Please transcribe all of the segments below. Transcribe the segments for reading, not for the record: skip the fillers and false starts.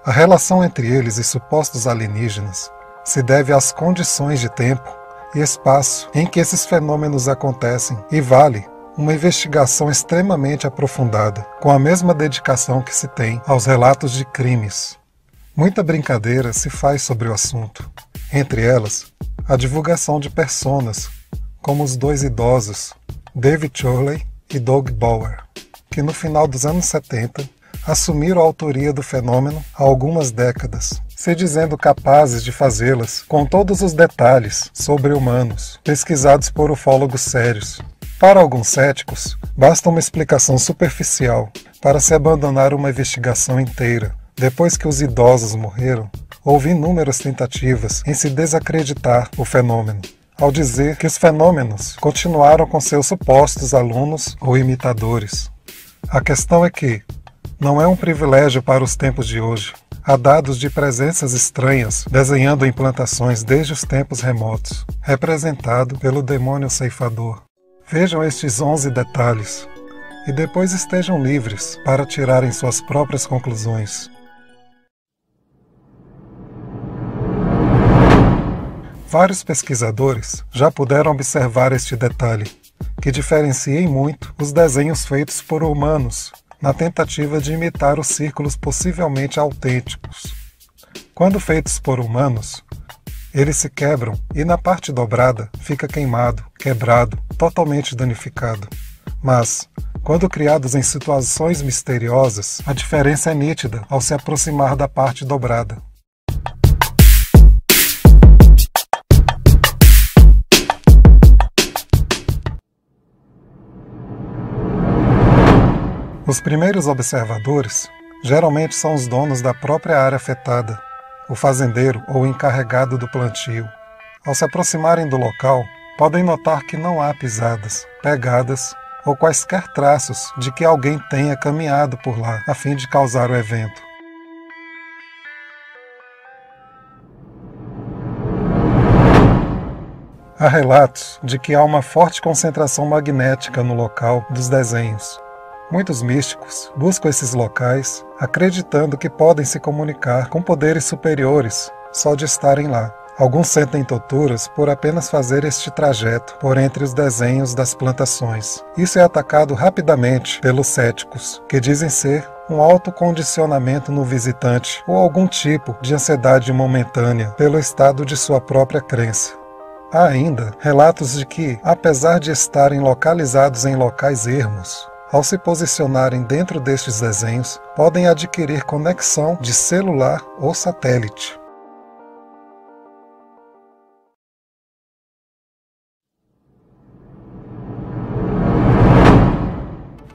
A relação entre eles e supostos alienígenas se deve às condições de tempo e espaço em que esses fenômenos acontecem e vale uma investigação extremamente aprofundada, com a mesma dedicação que se tem aos relatos de crimes. Muita brincadeira se faz sobre o assunto, entre elas a divulgação de personas como os dois idosos David Chorley e Doug Bauer, que no final dos anos 70 assumiram a autoria do fenômeno há algumas décadas, se dizendo capazes de fazê-las com todos os detalhes sobre-humanos, pesquisados por ufólogos sérios. Para alguns céticos, basta uma explicação superficial para se abandonar uma investigação inteira. Depois que os idosos morreram, houve inúmeras tentativas em se desacreditar o fenômeno, ao dizer que os fenômenos continuaram com seus supostos alunos ou imitadores. A questão é que não é um privilégio para os tempos de hoje. Há dados de presenças estranhas desenhando implantações desde os tempos remotos, representado pelo demônio ceifador. Vejam estes 11 detalhes e depois estejam livres para tirarem suas próprias conclusões. Vários pesquisadores já puderam observar este detalhe, que diferencia em muito os desenhos feitos por humanos na tentativa de imitar os círculos possivelmente autênticos. Quando feitos por humanos, eles se quebram e na parte dobrada fica queimado, quebrado, totalmente danificado. Mas, quando criados em situações misteriosas, a diferença é nítida ao se aproximar da parte dobrada. Os primeiros observadores geralmente são os donos da própria área afetada, o fazendeiro ou o encarregado do plantio. Ao se aproximarem do local, podem notar que não há pisadas, pegadas ou quaisquer traços de que alguém tenha caminhado por lá a fim de causar o evento. Há relatos de que há uma forte concentração magnética no local dos desenhos. Muitos místicos buscam esses locais acreditando que podem se comunicar com poderes superiores só de estarem lá. Alguns sentem torturas por apenas fazer este trajeto por entre os desenhos das plantações. Isso é atacado rapidamente pelos céticos, que dizem ser um autocondicionamento no visitante ou algum tipo de ansiedade momentânea pelo estado de sua própria crença. Há ainda relatos de que, apesar de estarem localizados em locais ermos, ao se posicionarem dentro destes desenhos, podem adquirir conexão de celular ou satélite.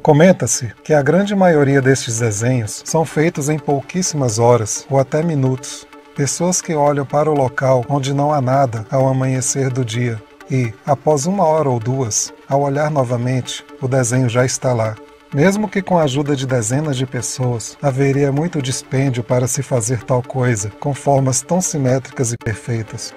Comenta-se que a grande maioria destes desenhos são feitos em pouquíssimas horas ou até minutos. Pessoas que olham para o local onde não há nada ao amanhecer do dia e, após 1 hora ou 2, ao olhar novamente, o desenho já está lá. Mesmo que com a ajuda de dezenas de pessoas, haveria muito dispêndio para se fazer tal coisa, com formas tão simétricas e perfeitas.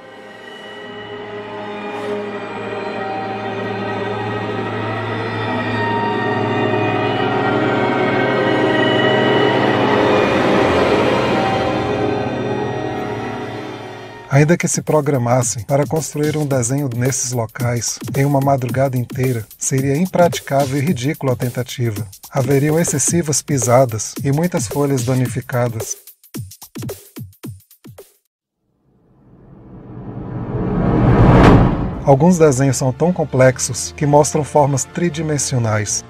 Ainda que se programassem para construir um desenho nesses locais em uma madrugada inteira, seria impraticável e ridícula a tentativa. Haveriam excessivas pisadas e muitas folhas danificadas. Alguns desenhos são tão complexos que mostram formas tridimensionais.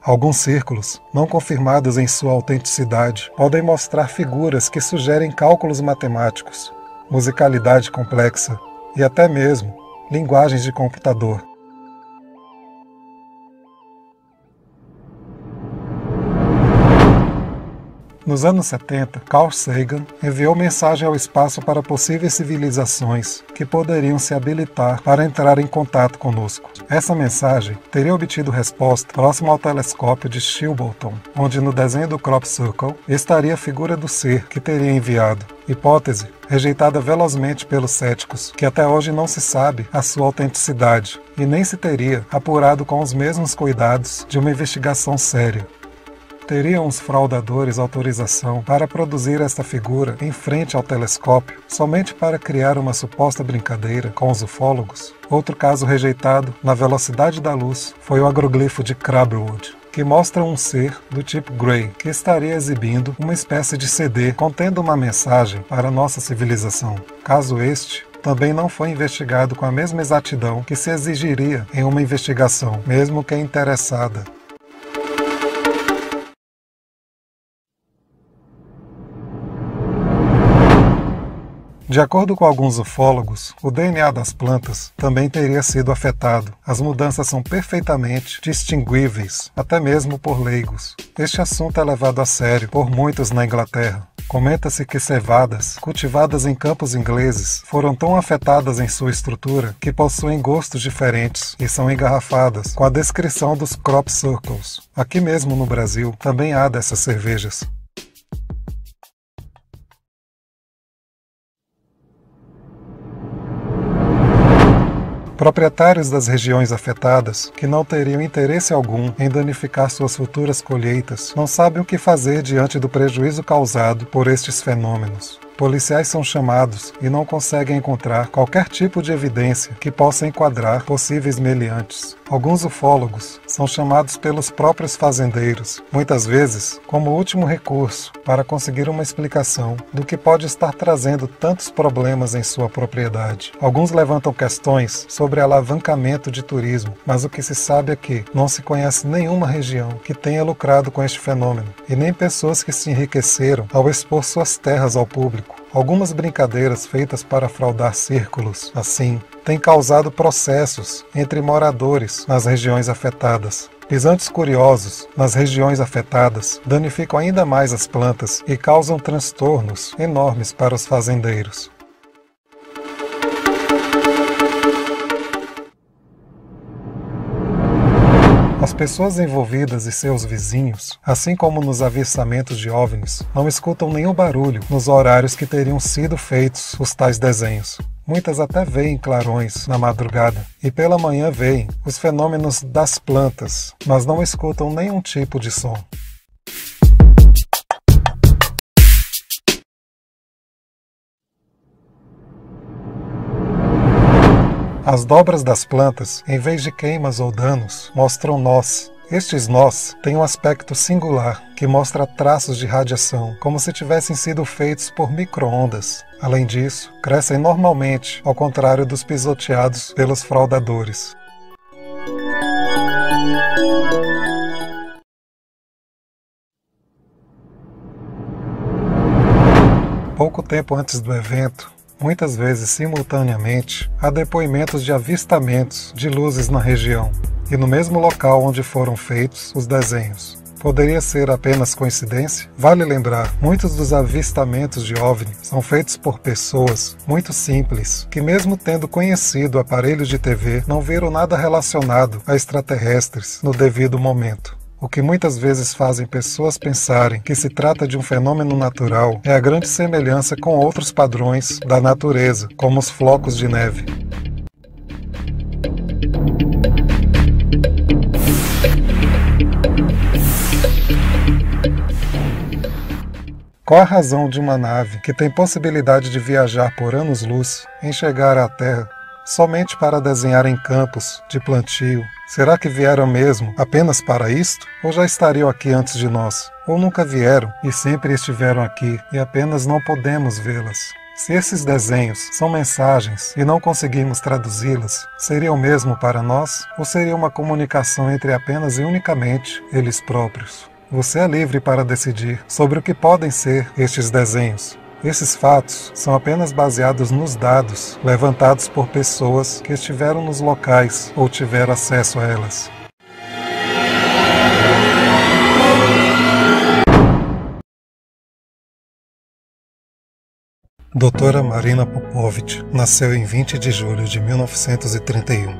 Alguns círculos, não confirmados em sua autenticidade, podem mostrar figuras que sugerem cálculos matemáticos, musicalidade complexa e até mesmo linguagens de computador. Nos anos 70, Carl Sagan enviou mensagem ao espaço para possíveis civilizações que poderiam se habilitar para entrar em contato conosco. Essa mensagem teria obtido resposta próximo ao telescópio de Shilbolton, onde no desenho do Crop Circle estaria a figura do ser que teria enviado. Hipótese rejeitada velozmente pelos céticos, que até hoje não se sabe a sua autenticidade e nem se teria apurado com os mesmos cuidados de uma investigação séria. Teriam os fraudadores autorização para produzir esta figura em frente ao telescópio somente para criar uma suposta brincadeira com os ufólogos? Outro caso rejeitado na velocidade da luz foi o agroglifo de Crabbewood, que mostra um ser do tipo Grey, que estaria exibindo uma espécie de CD contendo uma mensagem para nossa civilização. Caso este também não foi investigado com a mesma exatidão que se exigiria em uma investigação, mesmo que interessada. De acordo com alguns ufólogos, o DNA das plantas também teria sido afetado. As mudanças são perfeitamente distinguíveis, até mesmo por leigos. Este assunto é levado a sério por muitos na Inglaterra. Comenta-se que cevadas, cultivadas em campos ingleses, foram tão afetadas em sua estrutura que possuem gostos diferentes e são engarrafadas com a descrição dos crop circles. Aqui mesmo no Brasil também há dessas cervejas. Proprietários das regiões afetadas, que não teriam interesse algum em danificar suas futuras colheitas, não sabem o que fazer diante do prejuízo causado por estes fenômenos. Policiais são chamados e não conseguem encontrar qualquer tipo de evidência que possa enquadrar possíveis meliantes. Alguns ufólogos são chamados pelos próprios fazendeiros, muitas vezes como último recurso para conseguir uma explicação do que pode estar trazendo tantos problemas em sua propriedade. Alguns levantam questões sobre alavancamento de turismo, mas o que se sabe é que não se conhece nenhuma região que tenha lucrado com este fenômeno, e nem pessoas que se enriqueceram ao expor suas terras ao público. Algumas brincadeiras feitas para fraudar círculos, assim, têm causado processos entre moradores nas regiões afetadas. Pisantes curiosos nas regiões afetadas danificam ainda mais as plantas e causam transtornos enormes para os fazendeiros. As pessoas envolvidas e seus vizinhos, assim como nos avistamentos de OVNIs, não escutam nenhum barulho nos horários que teriam sido feitos os tais desenhos. Muitas até veem clarões na madrugada e pela manhã veem os fenômenos das plantas, mas não escutam nenhum tipo de som. As dobras das plantas, em vez de queimas ou danos, mostram nós. Estes nós têm um aspecto singular, que mostra traços de radiação, como se tivessem sido feitos por micro-ondas. Além disso, crescem normalmente, ao contrário dos pisoteados pelos fraudadores. Pouco tempo antes do evento, muitas vezes simultaneamente, há depoimentos de avistamentos de luzes na região e no mesmo local onde foram feitos os desenhos. Poderia ser apenas coincidência? Vale lembrar, muitos dos avistamentos de OVNI são feitos por pessoas muito simples, que mesmo tendo conhecido aparelhos de TV, não viram nada relacionado a extraterrestres no devido momento. O que muitas vezes fazem pessoas pensarem que se trata de um fenômeno natural é a grande semelhança com outros padrões da natureza, como os flocos de neve. Qual a razão de uma nave que tem possibilidade de viajar por anos-luz em chegar à Terra somente para desenhar em campos de plantio? Será que vieram mesmo apenas para isto? Ou já estariam aqui antes de nós? Ou nunca vieram e sempre estiveram aqui e apenas não podemos vê-las? Se esses desenhos são mensagens e não conseguimos traduzi-las, seriam mesmo para nós? Ou seria uma comunicação entre apenas e unicamente eles próprios? Você é livre para decidir sobre o que podem ser estes desenhos. Esses fatos são apenas baseados nos dados levantados por pessoas que estiveram nos locais ou tiveram acesso a elas. Doutora Marina Popovich nasceu em 20 de julho de 1931.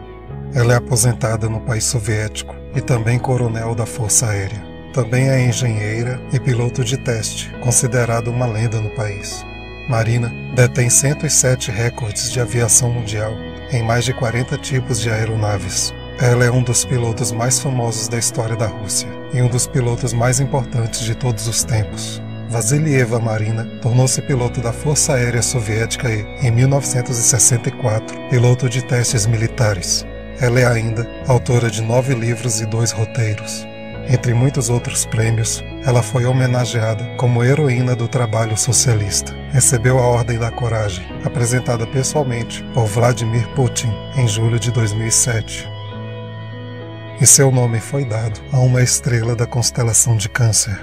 Ela é aposentada no país soviético e também coronel da Força Aérea. Também é engenheira e piloto de teste, considerada uma lenda no país. Marina detém 107 recordes de aviação mundial em mais de 40 tipos de aeronaves. Ela é um dos pilotos mais famosos da história da Rússia e um dos pilotos mais importantes de todos os tempos. Vassilieva Marina tornou-se piloto da Força Aérea Soviética e, em 1964, piloto de testes militares. Ela é ainda autora de 9 livros e 2 roteiros. Entre muitos outros prêmios, ela foi homenageada como heroína do trabalho socialista. Recebeu a Ordem da Coragem, apresentada pessoalmente por Vladimir Putin em julho de 2007. E seu nome foi dado a uma estrela da constelação de Câncer.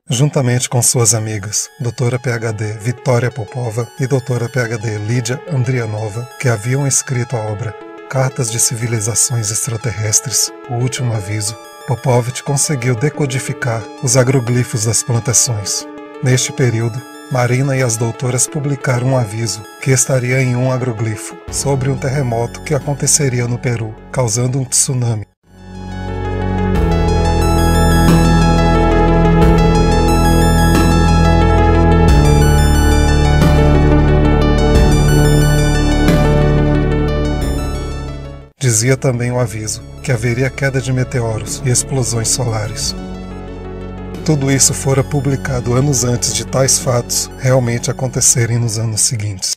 Juntamente com suas amigas, doutora PhD Vitória Popova e doutora PhD Lídia Andrianova, que haviam escrito a obra Cartas de Civilizações Extraterrestres, O Último Aviso, Popovich conseguiu decodificar os agroglifos das plantações. Neste período, Marina e as doutoras publicaram um aviso que estaria em um agroglifo sobre um terremoto que aconteceria no Peru, causando um tsunami. Dizia também o aviso que haveria queda de meteoros e explosões solares. Tudo isso fora publicado anos antes de tais fatos realmente acontecerem nos anos seguintes.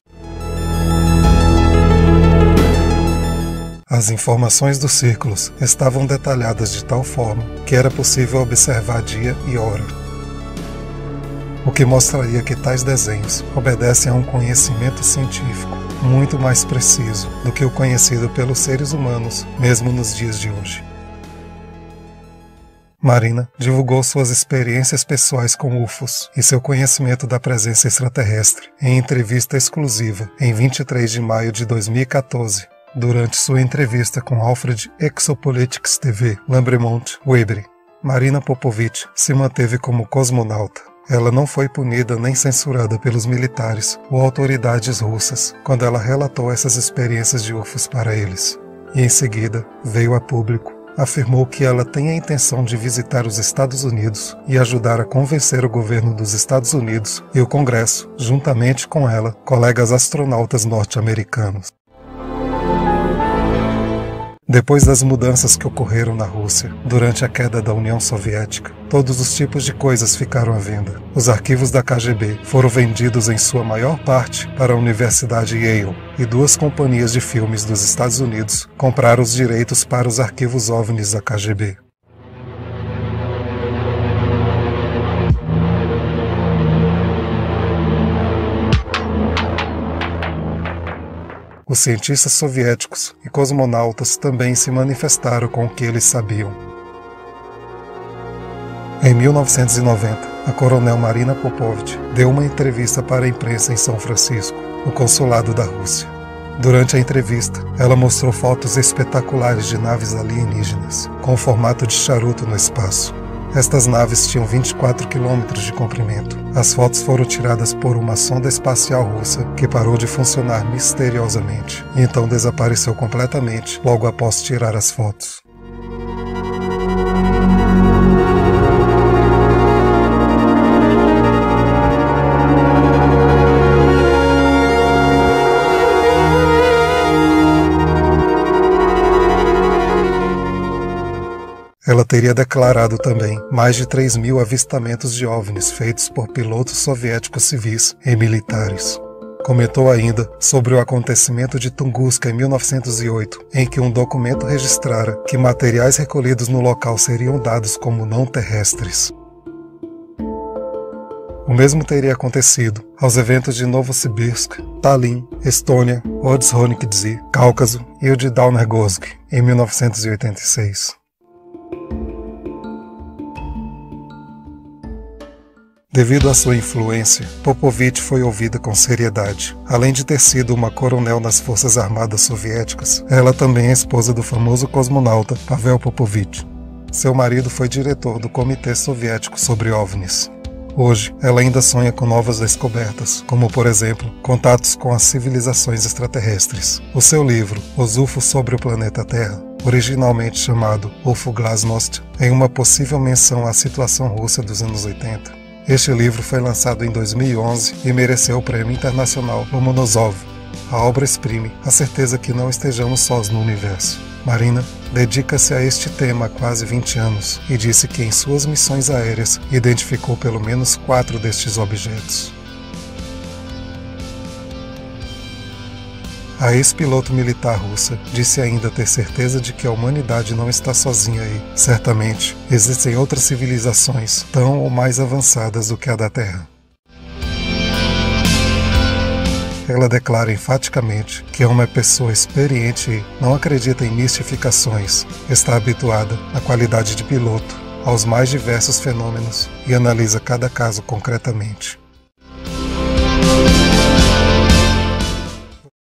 As informações dos círculos estavam detalhadas de tal forma que era possível observar dia e hora, o que mostraria que tais desenhos obedecem a um conhecimento científico muito mais preciso do que o conhecido pelos seres humanos, mesmo nos dias de hoje. Marina divulgou suas experiências pessoais com UFOs e seu conhecimento da presença extraterrestre em entrevista exclusiva em 23 de maio de 2014, durante sua entrevista com Alfred Exopolitics TV, Lambremont Weber. Marina Popovich se manteve como cosmonauta. Ela não foi punida nem censurada pelos militares ou autoridades russas quando ela relatou essas experiências de UFOs para eles. E em seguida, veio a público, afirmou que ela tem a intenção de visitar os Estados Unidos e ajudar a convencer o governo dos Estados Unidos e o Congresso, juntamente com ela, colegas astronautas norte-americanos. Depois das mudanças que ocorreram na Rússia, durante a queda da União Soviética, todos os tipos de coisas ficaram à venda. Os arquivos da KGB foram vendidos em sua maior parte para a Universidade Yale, e 2 companhias de filmes dos Estados Unidos compraram os direitos para os arquivos OVNIs da KGB. Os cientistas soviéticos e cosmonautas também se manifestaram com o que eles sabiam. Em 1990, a coronel Marina Popovich deu uma entrevista para a imprensa em São Francisco, no consulado da Rússia. Durante a entrevista, ela mostrou fotos espetaculares de naves alienígenas, com o formato de charuto no espaço. Estas naves tinham 24 quilômetros de comprimento. As fotos foram tiradas por uma sonda espacial russa que parou de funcionar misteriosamente e então desapareceu completamente logo após tirar as fotos. Ela teria declarado também mais de 3.000 avistamentos de OVNIs feitos por pilotos soviéticos civis e militares. Comentou ainda sobre o acontecimento de Tunguska em 1908, em que um documento registrara que materiais recolhidos no local seriam dados como não terrestres. O mesmo teria acontecido aos eventos de Novosibirsk, Tallinn, Estônia, Odžhonikidze, Cáucaso e o de Daunergozhsk, em 1986. Devido à sua influência, Popovich foi ouvida com seriedade. Além de ter sido uma coronel nas Forças Armadas Soviéticas, ela também é esposa do famoso cosmonauta Pavel Popovich. Seu marido foi diretor do Comitê Soviético sobre OVNIs. Hoje, ela ainda sonha com novas descobertas, como, por exemplo, contatos com as civilizações extraterrestres. O seu livro, Os UFOs sobre o Planeta Terra, originalmente chamado UFO Glasnost, é uma possível menção à situação russa dos anos 80. Este livro foi lançado em 2011 e mereceu o Prêmio Internacional Lomonosov. A obra exprime a certeza que não estejamos sós no universo. Marina dedica-se a este tema há quase 20 anos e disse que em suas missões aéreas identificou pelo menos 4 destes objetos. A ex-piloto militar russa disse ainda ter certeza de que a humanidade não está sozinha aí. Certamente, existem outras civilizações tão ou mais avançadas do que a da Terra. Ela declara enfaticamente que é uma pessoa experiente e não acredita em mistificações, está habituada à qualidade de piloto, aos mais diversos fenômenos e analisa cada caso concretamente.